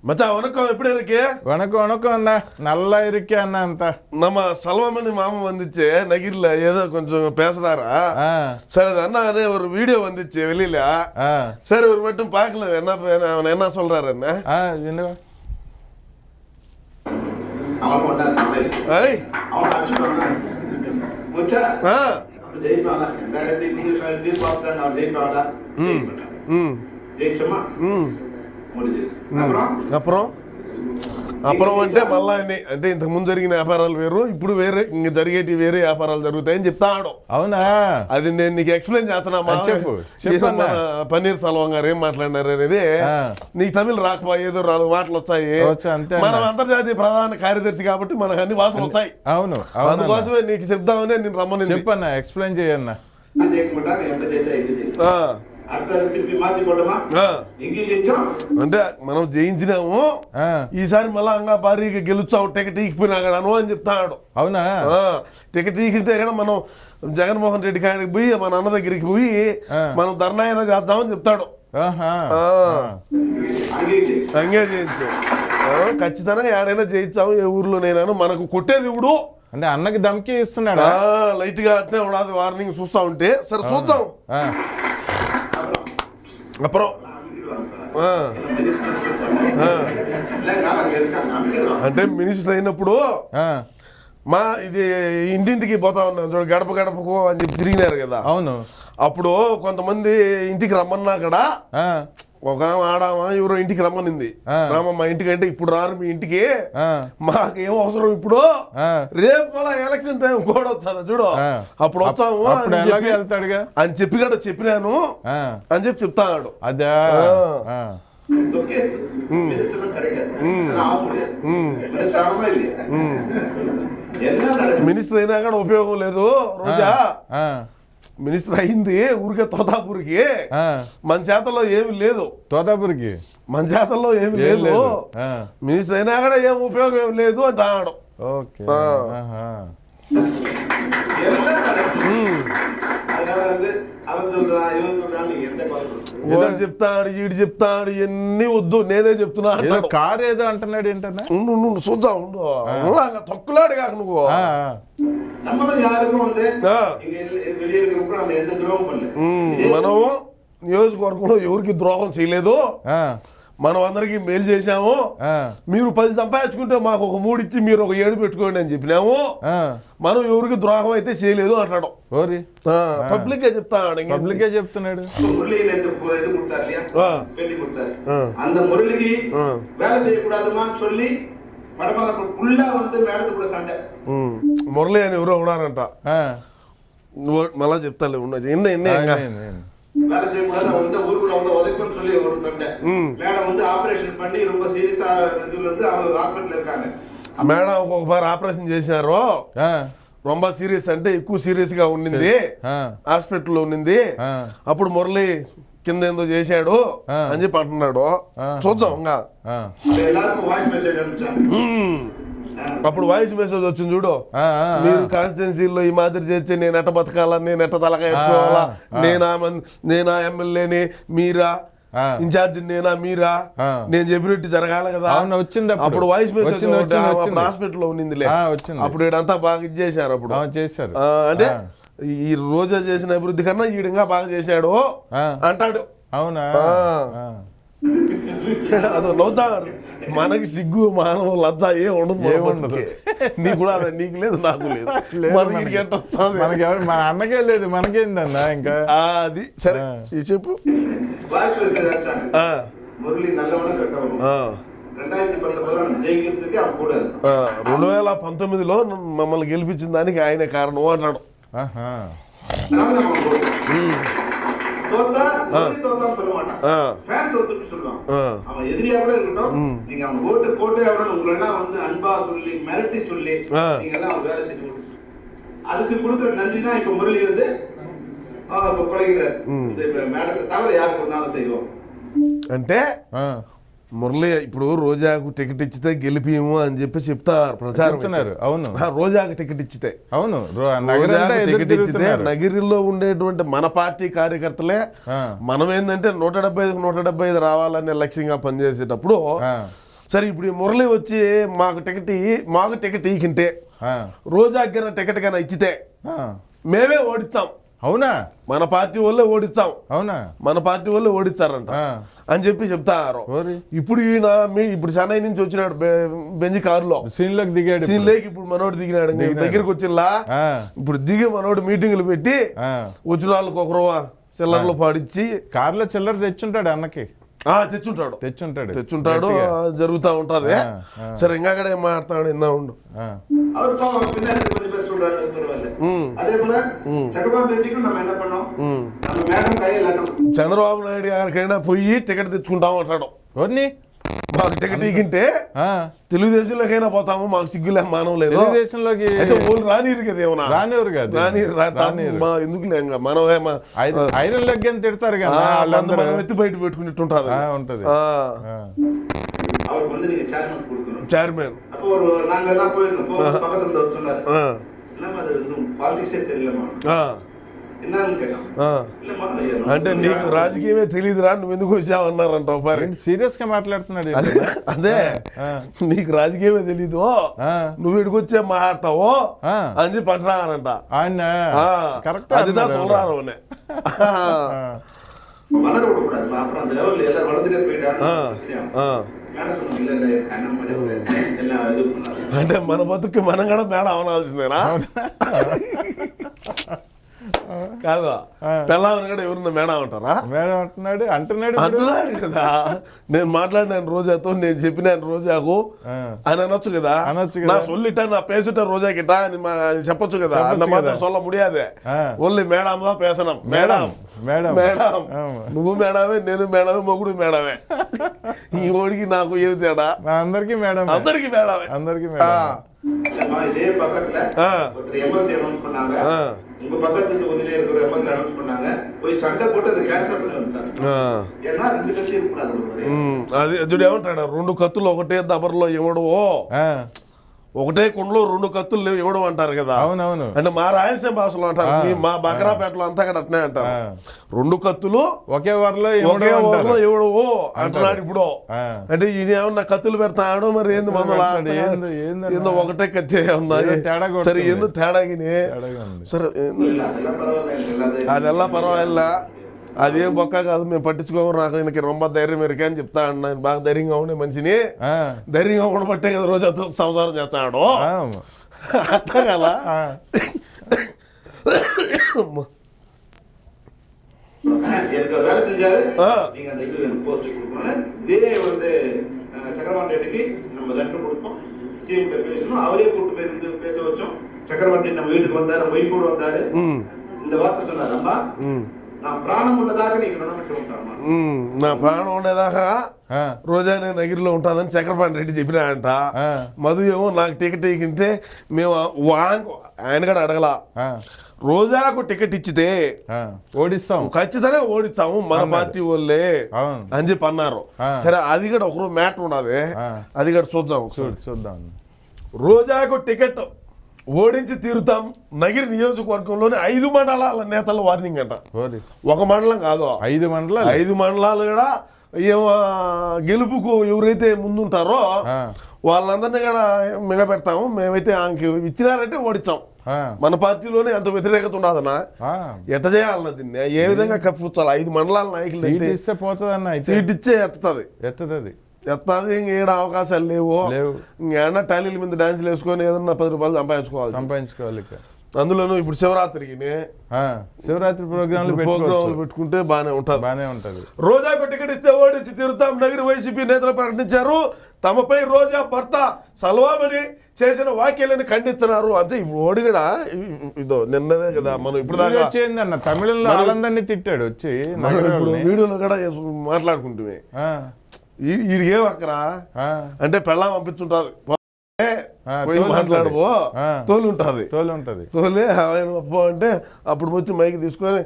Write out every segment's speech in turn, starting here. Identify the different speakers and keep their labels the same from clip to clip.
Speaker 1: மச்சா வணக்கம், எப்படி இருக்கு?
Speaker 2: வணக்கம் வணக்கம் அண்ணா, நல்லா இருக்கே அண்ணா. அந்த
Speaker 1: நம்ம சல்வமணி மாமன் வந்துச்சு நகிரில, ஏதோ கொஞ்சம் பேசுறாரா. சரி, அது அண்ணா ஒரு வீடியோ வந்துச்சு வெளியில. சரி, ஒரு மட்டும் பார்க்கல, அவன் என்ன சொல்றாரு என்ன? అப்புறம் అంటే మళ్ళా అంటే ఇంతకు ముందు జరిగిన వ్యాపారాలు వేరు, ఇప్పుడు వేరే, ఇంక జరిగేటి వేరే వ్యాపారాలు జరుగుతాయని చెప్తాడు.
Speaker 2: అవునా? అది
Speaker 1: నేను నీకు ఎక్స్ప్లెయిన్ చేస్తున్నా. పన్నీర్ సెల్వం గారు ఏం మాట్లాడినారు అనేది నీకు తమిళ రాకపోయి ఏదో 4 మాటలు వచ్చాయి. మనం అంతర్జాతీయ ప్రధాన కార్యదర్శి కాబట్టి మనకు అన్ని భాషలు వచ్చాయి.
Speaker 2: అవును,
Speaker 1: అందుకోసమే నీకు చెప్దామని నేను రమ్మని.
Speaker 2: చెప్పన్నా, ఎక్స్ప్లెయిన్ చేయన్నా.
Speaker 1: అంటే మనం జయించినాము, ఈసారి మళ్ళా అంగా భారీగా గెలుచావు, టికెట్ ఈకిపోయినాను అని చెప్తాడు.
Speaker 2: అవునా?
Speaker 1: టికెట్ ఈకితే కానీ మనం జగన్మోహన్ రెడ్డి కాడికి పోయి మన అన్న దగ్గరికి పోయి మనం ధర్నాయన చేద్దామని చెప్తాడు. అంగే చేయించాం, ఖచ్చితంగా ఏడైనా చేయించాము, ఏ ఊర్లోనైనా. మనకు కొట్టేది ఇప్పుడు
Speaker 2: అంటే అన్నకి దమ్కి ఇస్తున్నాడు
Speaker 1: లైట్ గా అట్నే ఉండదు, వార్నింగ్ చూస్తా ఉంటే. సరే చూద్దాం. అప్పుడు అంటే మినిస్టర్ అయినప్పుడు మా ఇది ఇంటింటికి పోతా ఉన్నాం చూడు, గడప గడపకు అని చెప్పి తిరిగినారు కదా.
Speaker 2: అవును.
Speaker 1: అప్పుడు కొంతమంది ఇంటికి రమ్మన్నా అక్కడ ఒక ఆడామా ఎవరో ఇంటికి రమ్మనింది. రామమ్మ ఇంటికి అంటే, ఇప్పుడు రారు మీ ఇంటికి, మాకేం అవసరం ఇప్పుడు, రేపు మళ్ళా ఎలక్షన్ టైం కూడా వచ్చా చూడు, అప్పుడు వస్తాము అని చెప్పి కూడా చెప్పినాను అని చెప్పి చెప్తాడు.
Speaker 2: అదే
Speaker 1: మినిస్టర్ అయినా కూడా ఉపయోగం లేదు. రోజా మినిస్టర్ అయింది ఊరికే తోతాపూర్కి, మన చేతల్లో ఏమి లేదు.
Speaker 2: తోతాపూర్కి
Speaker 1: మన చేతల్లో ఏమి లేదు, మినిస్టర్ అయినా కూడా ఏం ఉపయోగం ఏమి లేదు అంటాడు. చెప్తాడు, ఈడు చెప్తాడు, ఇవన్నీ వద్దు, నేనే చెప్తున్నా.
Speaker 2: కారు ఏదో అంటున్నాడు ఏంటన్నా,
Speaker 1: చూద్దాం ఉండు, తొక్కులాడు కాక నువ్వు. మనం నియోజకవర్గంలో ఎవరికి ద్రోహం చేయలేదు, మనం అందరికి మేలు చేశాము. మీరు 10 సంపాదించుకుంటే మాకు ఒక 3 ఇచ్చి మీరు ఒక 7 పెట్టుకోండి అని చెప్పినాము. మనం ఎవరికి ద్రోహం అయితే చేయలేదు అంటాడు. పబ్లిక్ గా చెప్తాడు,
Speaker 2: పబ్లిక్ గా చెప్తున్నాడు.
Speaker 1: మురళి అని ఎవరో ఉన్నారంట, మళ్ళా చెప్తాలే ఉన్నది.
Speaker 3: வேலை செய்யக்கூடாது, அவன் வந்து ஊருக்குள்ள வந்து உதைக்குன்னு சொல்லி ஒரு சண்டை. மேடம் வந்து ஆபரேஷன் பண்ணி ரொம்ப சீரியஸா இதுல இருந்து அவங்க ஹாஸ்பிட்டல் இருக்காங்க.
Speaker 1: మేడం ఒక్కొక్కసారి ఆపరేషన్ చేశారు, రొంబ సీరియస్ అంటే ఎక్కువ సీరియస్ గా ఉండింది, హాస్పిటల్లో ఉండింది. అప్పుడు మురళి కింద ఏందో చేశాడు అని చెప్పి అంటున్నాడు. చూద్దాం ఇంకా. అప్పుడు వాయిస్ మెసేజ్ వచ్చింది చూడు, మీరు కాన్స్టిట్యున్సీలో ఈ మాదిరి చేస్తే నేను ఎట్ట బతకాలా, నేను ఎట్ట తలగా ఎత్తుకోవాలా, నేనా ఎమ్మెల్యేని, మీరా ఇన్ఛార్జి, నేనా మీరా, నేను చెప్పినట్టు జరగాలి కదా. అప్పుడు వాయిస్ మెసేజ్ హాస్పిటల్లో ఉన్నిందిలే. అప్పుడు ఈడంతా బాగా ఇది చేశారు. అప్పుడు అంటే ఈ రోజా చేసిన అభివృద్ధి కన్నా ఈడంగా బాగా చేశాడు అంటాడు.
Speaker 2: అవునా?
Speaker 1: అది నవ్వుతాడు. మనకి సిగ్గు, మానవ లజ్జ ఏ ఉండదు. నీకు కూడా అదే, నీకు లేదు, నాకు లేదు.
Speaker 2: మన అన్నకే లేదు, మనకేందన్నా ఇంకా.
Speaker 1: అది సరే చెప్పు.
Speaker 3: మురళి
Speaker 1: 2019లో మమ్మల్ని గెలిపించిన దానికి ఆయన కారణం అంటాడు.
Speaker 3: சொல்ல மாட்டான், ஃபேன் தோத்துட்டு சொல்லுவான். அவன் எதிரியா கூட இருக்கட்டும், நீங்க அவன் கோட்டை அவரோட உங்களெல்லாம் வந்து அன்பா சொல்லி மிரட்டி சொல்லி நீங்க எல்லாம் அவன் வேலை செஞ்சு அதுக்கு கொடுக்குற நன்றி தான் இப்ப முரளி வந்து கொலைகிறார். இந்த மேடத்தை தவிர யாருக்கு ஒன்னாலும் செய்வோம்
Speaker 1: అంటే మురళి ఇప్పుడు రోజాకు టికెట్ ఇచ్చితే గెలిపియము అని చెప్పి చెప్తారు, ప్రచారం.
Speaker 2: అవును,
Speaker 1: రోజాకు టికెట్ ఇచ్చితే,
Speaker 2: అవును,
Speaker 1: టికెట్ ఇచ్చితే నగిరిలో ఉండేటువంటి మన పార్టీ కార్యకర్తలే మనం ఏంటంటే 175 రావాలనే లక్ష్యంగా పనిచేసేటప్పుడు సరే ఇప్పుడు ఈ మురళి వచ్చి మాకు టికెట్ ఇయ్యకుంటే రోజాకి టికెట్ కన్నా ఇచ్చితే మేమే ఓడిస్తాం.
Speaker 2: అవునా?
Speaker 1: మన పార్టీ వాళ్ళే ఓడిస్తాం.
Speaker 2: అవునా?
Speaker 1: మన పార్టీ వాళ్ళే ఓడిస్తారంట అని చెప్పి చెప్తారు. ఇప్పుడు ఈయన ఇప్పుడు చెన్నై నుంచి వచ్చినాడు బెంజ్ కారులో
Speaker 2: సీన్లోకి దిగాడు.
Speaker 1: సీన్లోకి ఇప్పుడు మనోడు దిగినాడు. దగ్గరికి వచ్చిలా ఇప్పుడు దిగి మనోడు మీటింగ్లు పెట్టి వచ్చిన వాళ్ళకి ఒకరు చిల్లర్లు పాడించి
Speaker 2: కారులో చిల్లర తెచ్చుంటాడు అన్నకి.
Speaker 1: తెచ్చుంటాడు జరుగుతా ఉంటది. సరే ఇంకా ఏం మాట్లాడతాడు ఇందా ఉండు. చంద్రబాబు నాయుడు గారికైనా పోయి టికెట్ తెచ్చుకుంటాం అంటాడు. మాకు టికెట్ ఇగింటే తెలుగుదేశంలోకైనా పోతాము, మాకు సిగ్గులే మానవం లేదు.
Speaker 2: తెలుగుదేశంలోకి
Speaker 1: రానిరు కదా ఏమన్నా
Speaker 2: రానివ్వరు కదా.
Speaker 1: ఎందుకు మనమే
Speaker 2: ఐరన్ లెగ్ అని తిడతారు కదా,
Speaker 1: మనం ఎత్తి బయట పెట్టుకున్నట్టు ఉంటది. చైర్మన్ అంటే నీకు రాజకీయమే తెలియదురా, నువ్వు ఎందుకు వచ్చావన్నారంట.
Speaker 2: సీరియస్ గా మాట్లాడుతున్నాడు.
Speaker 1: అదే నీకు రాజకీయమే తెలీదు, నువ్వు ఇడికొచ్చే మాట్లాడతావు అని చెప్పి అంటున్నారంట. అదిదా சொல்றாரு. అంటే మన బతుక్కి మనం కూడా మేడం అవనాల్సిందేనా? కాదా? పెళ్ళామని కూడా ఎవరన్నా మేడం అంటారా?
Speaker 2: మేడం అంటున్నాడు
Speaker 1: కదా. నేను మాట్లాడినాను రోజాతో, నేను చెప్పినాను రోజాకు అని అనొచ్చు కదా. నా சொல்லிட்டா நான் பேசிட்டேன் రోజా கிட்ட అని చెప్పొచ్చు కదా. அந்த మాత్రం சொல்ல முடியாது. ఓన్లీ మేడం దా పేసనం. మేడం నువ్వు మేడమే, నేను మేడమే, మొగుడు మేడమే. ఈ ఓడికి నాకు ఏది తేడా?
Speaker 2: అందరికి మేడం,
Speaker 1: అందరికి మేడమే.
Speaker 3: இதே பக்கத்துல ஒருத்தர் எம்எல்சி அனௌன்ஸ் பண்ணாங்க, உங்க பக்கத்துக்கு உதிலே இருக்கிற எம்எல்சி அனௌன்ஸ் பண்ணாங்க, போய் சண்டை போட்டு அதை கேன்சல் பண்ணி வந்துட்டாங்க. ஏன்னா ரெண்டு கத்தி இருக்கக்கூடாது.
Speaker 1: అది అదుడు ఏమంటాడు, రెండు కత్తులు ఒకటే దబర్లో ఇవ్వడు, ఒకటే కుండలో రెండు కత్తులు లేవు ఇవ్వడం అంటారు కదా.
Speaker 2: అవునవును.
Speaker 1: అంటే మా రాయలసీమ భాషలో అంటారు, మా బకరాపేటలో అంతా కూడా అట్నే అంటారు. రెండు కత్తులు ఒకే ఊర్లో ఇవ్వడు అంటున్నాడు ఇప్పుడు. అంటే ఈయన ఏమన్నా కత్తులు పెడతాడు మరి ఏంది మందలా ఏందో ఒకటే కత్తి ఉందా? సరే ఏందో తేడాగిని. సరే అదెల్లా పర్వాలేదా, అదేం బొక్క కాదు, మేము పట్టించుకోము. నాకు ఈయనకి రొంబ ధైర్యం ఎరికే అని చెప్తా అన్నాను. బాగా ధైర్యంగా ఉండే మనిషిని, ధైర్యంగా ఉండబట్టే కదా రోజు సంసారం చేస్తాడు. అర్థం కదా?
Speaker 3: எனக்கு வேலை செஞ்சாரு. நீங்க அந்த இது போஸ்ட் கொடுக்கணும். இதே வந்து சக்கரபாணி ரெட்டிக்கு நம்ம லெட்டர் கொடுத்தோம், சிஎம் கிட்ட பேசணும், அவரே கூட்டு போய் இருந்து பேச வச்சோம். சக்கரபாணி நம்ம வீட்டுக்கு வந்தாரு, ஒய்ஃபோட வந்தாரு. இந்த வார்த்தை சொன்னாரு, அம்மா నా ప్రాణం ఉండదాకా నీకు రుణం పెట్టి ఉంటాను.
Speaker 1: నా ప్రాణం ఉండేదాకా రోజా నేను నగిరిలో ఉంటానని చక్రపాణి రెడ్డి చెప్పినాడంట. మధు ఏమో నాకు టికెట్ ఇచ్చింటే మేము ఆయన కూడా అడగలా, రోజాకు టికెట్ ఇచ్చితే
Speaker 2: ఓడిస్తాం,
Speaker 1: ఖచ్చితంగా ఓడిస్తాము మన పార్టీ వాళ్ళే అని చెప్పి అన్నారు. సరే అది కూడా ఒకరోజు మ్యాటర్ ఉన్నది, అది కూడా చూద్దాం. రోజాకు టికెట్ ఓడించి తీరుతాం. నగిరి నియోజకవర్గంలోని 5 మండలాల నేతల వార్నింగ్ అంట. ఒక మండలం కాదు, 5 మండలాలు కూడా గెలుపుకు ఎవరైతే ముందుంటారో వాళ్ళందరినీ కూడా మిగపెడతాము. మేమైతే ఆమెకి ఇచ్చినారంటే ఓడిస్తాం. మన పార్టీలోనే అంత వ్యతిరేకత ఉండదన్నా, ఎట్ట చేయాలన్న దీన్ని ఏ విధంగా కప్పించాలి? 5 మండలాల నాయకులు సీట్ ఇచ్చే ఎత్తది. ఇంకేడ అవకాశాలు లేవు. ఇంకేమన్నా టాలీల మీద డాన్సులు వేసుకొని ఏదన్నా 10 రూపాయలు సంపాదించుకోవాలి. అందులోనూ ఇప్పుడు శివరాత్రి ప్రోగ్రాంలు పెట్టుకుంటే బానే ఉంటది. రోజాకు టికెట్ ఇస్తే ఓడించి తీరుతాం నగిరి వైసీపీ నేతలు ప్రకటించారు. తమపై రోజా భర్త సల్వామని చేసిన వ్యాఖ్యలను ఖండిస్తున్నారు. అంతే ఇప్పుడు ఓడిగడా ఇదో నిన్నదే కదా మనం ఇప్పుడు దాకా
Speaker 2: తమిళంలో వాళ్ళందరినీ తిట్టాడు వచ్చి,
Speaker 1: వీడియోలో కూడా మాట్లాడుకుంటే ఈడికే అక్కరా అంటే పెళ్ళాం పంపించుంటారు, మాట్లాడబో తోలు తోలే ఆయన అంటే అప్పుడు వచ్చి మైకి తీసుకొని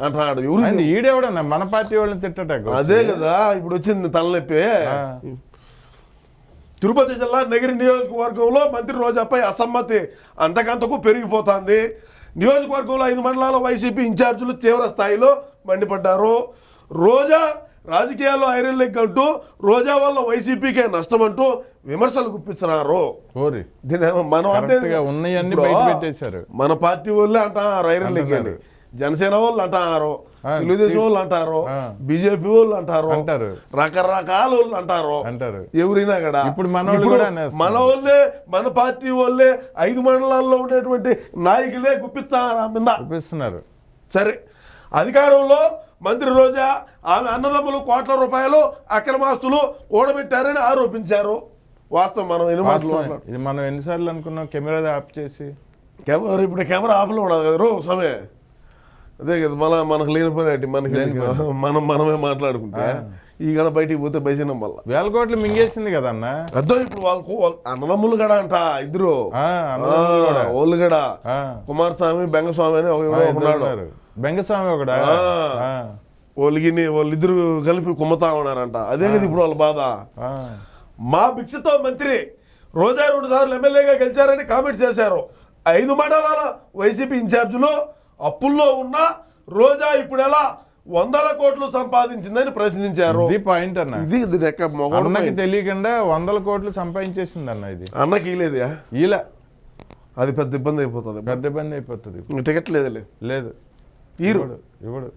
Speaker 1: అంటున్నాడు. ఎవరు
Speaker 2: ఈడేవడన్నా మన పార్టీ వాళ్ళని తిట్టట?
Speaker 1: అదే కదా ఇప్పుడు వచ్చింది తలనొప్పి. తిరుపతి జిల్లా నగిరి నియోజకవర్గంలో మంత్రి రోజాపై అసమ్మతి అంతకంతకు పెరిగిపోతుంది. నియోజకవర్గంలో 5 మండలాల వైసీపీ ఇన్ఛార్జీలు తీవ్ర స్థాయిలో మండిపడ్డారు. రోజా రాజకీయాల్లో ఐరన్ లెగ్ అంటూ రోజా వల్ల వైసీపీకే నష్టం అంటూ విమర్శలు గుప్పించినారు.
Speaker 2: ఓరి
Speaker 1: దీని మనం అంటే
Speaker 2: కరెక్ట్గా ఉన్నయన్నీ
Speaker 1: ఇప్పుడు
Speaker 2: బయట పెట్టేశారు.
Speaker 1: మన పార్టీ వాళ్ళే అంటారు ఐరన్ లెగ్ అని, జనసేన వాళ్ళు అంటారు, తెలుగుదేశం వాళ్ళు అంటారు, బీజేపీ వాళ్ళు అంటారు, రకరకాల వాళ్ళు అంటారు. ఎవరైనా కూడా
Speaker 2: ఇప్పుడు మన
Speaker 1: వాళ్ళే మన పార్టీ వాళ్ళే 5 మండలాల్లో ఉండేటువంటి నాయకులే గుప్పిస్తున్నారు. సరే, అధికారంలో మంత్రి రోజా ఆమె అన్నదమ్ములు కోట్ల రూపాయలు అక్రమాస్తులు కూడబెట్టారని ఆరోపించారు. వాస్తవం. మనం
Speaker 2: ఇది మనం ఎన్నిసార్లు అనుకున్నాం కెమెరా ఆఫ్ చేసి.
Speaker 1: ఇప్పుడు కెమెరా ఆఫ్లో ఉండదు కదా సమయ. అదే కదా మనకు లేనిపోయినట్టు మనమే మాట్లాడుకుంటే ఈ గడ బయటికి పోతే బయసినం వల్ల
Speaker 2: 1000 కోట్లు మింగేసింది కదన్న.
Speaker 1: అదో ఇప్పుడు వాళ్ళకు అన్నదమ్ములు గడ అంట ఇద్దరు వాళ్ళు గడ కుమారస్వామి బెంగస్వామి అని ఉన్నాడు.
Speaker 2: బెంగస్వామి ఒకడా
Speaker 1: వాళ్ళిద్దరు కలిపి కుమ్మతా ఉన్నారంట. అదే కదా ఇప్పుడు వాళ్ళ బాధ. మా భిక్షతో మంత్రి రోజా 2 సార్లు ఎమ్మెల్యేగా గెలిచారని కామెంట్ చేశారు. 5 మండలాల వైసీపీ ఇన్ఛార్జీలు అప్పుల్లో ఉన్న రోజా ఇప్పుడు ఎలా 100 కోట్లు సంపాదించిందని ప్రశ్నించారు.
Speaker 2: ఇది పాయింట్ అన్న.
Speaker 1: ఇది
Speaker 2: అన్నకి తెలియకుండా 100 కోట్లు సంపాదించేసింది అన్న. ఇది
Speaker 1: అన్నకి ఇలేదా?
Speaker 2: ఇలా
Speaker 1: అది పెద్ద ఇబ్బంది అయిపోతుంది. టికెట్ లేదు
Speaker 2: ఇవ్వడు.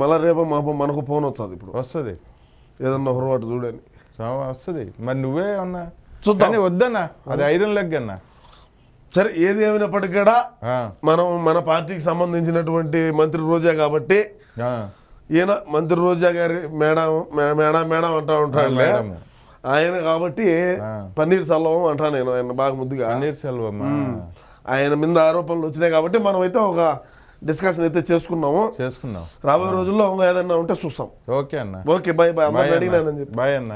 Speaker 1: మళ్ళా రేపు మనకు ఫోన్ వస్తుంది. ఇప్పుడు
Speaker 2: వస్తుంది
Speaker 1: ఏదన్నా ఒకటి చూడని
Speaker 2: వస్తుంది. మరి నువ్వే అన్నా
Speaker 1: చూద్దాం.
Speaker 2: వద్దన్నా, అది ఐరన్ లెగ్ అన్నా.
Speaker 1: సరే, ఏది ఏమైనప్పటికీ కూడా మనం మన పార్టీకి సంబంధించినటువంటి మంత్రి రోజా కాబట్టి ఈయన మంత్రి రోజా గారి మేడం అంటా ఉంటాడు ఆయన కాబట్టి పన్నీర్ సెల్వం అంటా నేను. ఆయన బాగా ముద్దుగా
Speaker 2: పన్నీర్ సెల్వం
Speaker 1: ఆయన మీద ఆరోపణలు వచ్చినాయి కాబట్టి మనం అయితే ఒక డిస్కషన్ అయితే చేసుకున్నాం. రాబోయే రోజుల్లో ఏదన్నా ఉంటే చూస్తాం.
Speaker 2: ఓకే అన్న.
Speaker 1: Okay, bye. అందరిని అడిగినానని చెప్పి
Speaker 2: బాయ్ అన్న.